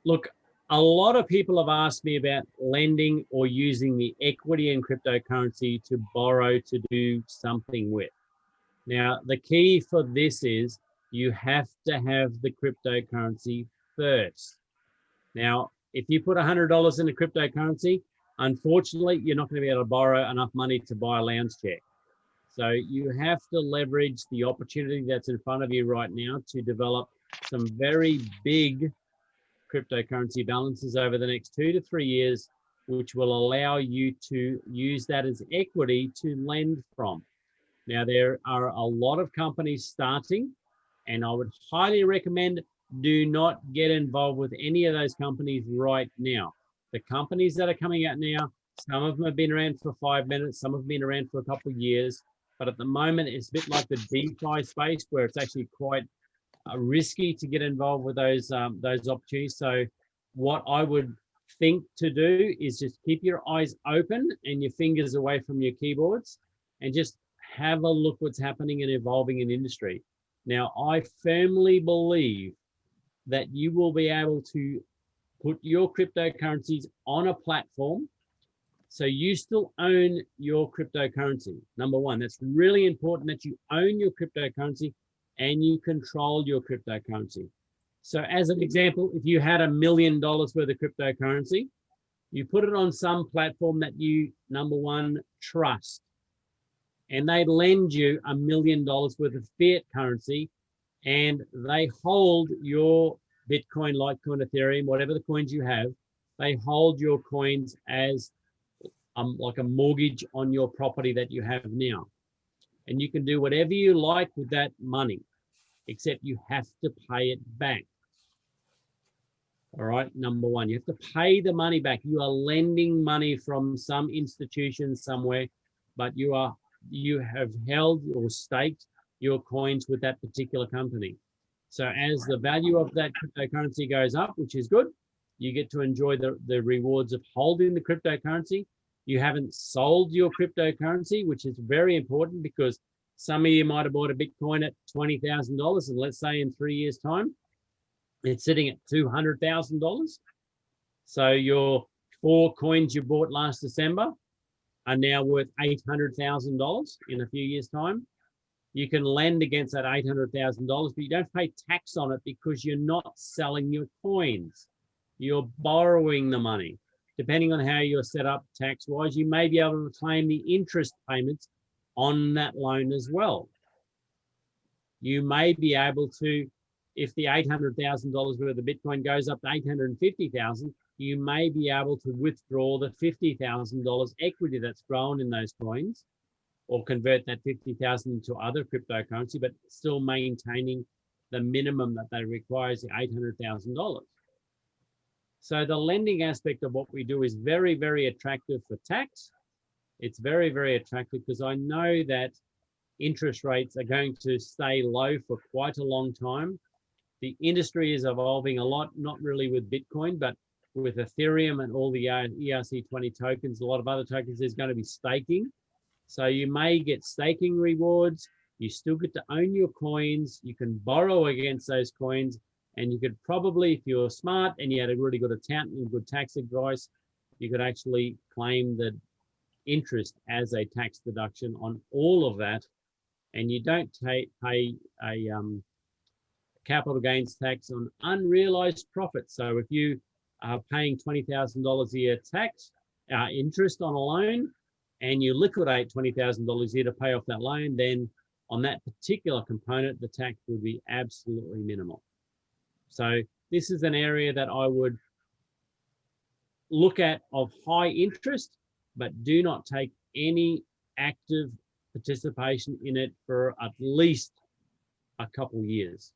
Look, a lot of people have asked me about lending or using the equity in cryptocurrency to borrow to do something with. Now, the key for this is you have to have the cryptocurrency first. Now, if you put $100 in a cryptocurrency, unfortunately, you're not going to be able to borrow enough money to buy a lounge chair. So you have to leverage the opportunity that's in front of you right now to develop some very big cryptocurrency balances over the next 2 to 3 years, which will allow you to use that as equity to lend from. Now, there are a lot of companies starting, and I would highly recommend do not get involved with any of those companies right now. The companies that are coming out now, some of them have been around for 5 minutes, some have been around for a couple of years, but at the moment, it's a bit like the DeFi space where it's actually quite risky to get involved with those opportunities. So what I would think to do is just keep your eyes open and your fingers away from your keyboards and just have a look what's happening and evolving in industry. Now, I firmly believe that you will be able to put your cryptocurrencies on a platform. So you still own your cryptocurrency. Number one, that's really important that you own your cryptocurrency and you control your cryptocurrency. So as an example, if you had $1 million worth of cryptocurrency, you put it on some platform that you, number one, trust, and they lend you $1 million worth of fiat currency, and they hold your Bitcoin, Litecoin, Ethereum, whatever the coins you have, they hold your coins as like a mortgage on your property that you have now. And you can do whatever you like with that money, except you have to pay it back. All right, number one, you have to pay the money back. You are lending money from some institution somewhere, but you have held or staked your coins with that particular company. So as the value of that cryptocurrency goes up, which is good, you get to enjoy the rewards of holding the cryptocurrency. You haven't sold your cryptocurrency, which is very important because some of you might have bought a Bitcoin at $20,000, and let's say in 3 years' time, it's sitting at $200,000. So your 4 coins you bought last December are now worth $800,000 in a few years' time. You can lend against that $800,000, but you don't pay tax on it because you're not selling your coins. You're borrowing the money. Depending on how you're set up tax-wise, you may be able to claim the interest payments on that loan as well. You may be able to, if the $800,000 worth of Bitcoin goes up to $850,000, you may be able to withdraw the $50,000 equity that's grown in those coins, or convert that $50,000 into other cryptocurrency, but still maintaining the minimum that they require is the $800,000. So the lending aspect of what we do is very, very attractive for tax. It's very, very attractive because I know that interest rates are going to stay low for quite a long time. The industry is evolving a lot, not really with Bitcoin, but with Ethereum and all the ERC20 tokens, a lot of other tokens, there's going to be staking. So you may get staking rewards. You still get to own your coins. You can borrow against those coins. And you could probably, if you're smart and you had a really good accountant and good tax advice, you could actually claim the interest as a tax deduction on all of that. And you don't pay a capital gains tax on unrealized profits. So if you are paying $20,000 a year tax, interest on a loan, and you liquidate $20,000 a year to pay off that loan, then on that particular component, the tax would be absolutely minimal. So this is an area that I would look at of high interest, but do not take any active participation in it for at least a couple of years.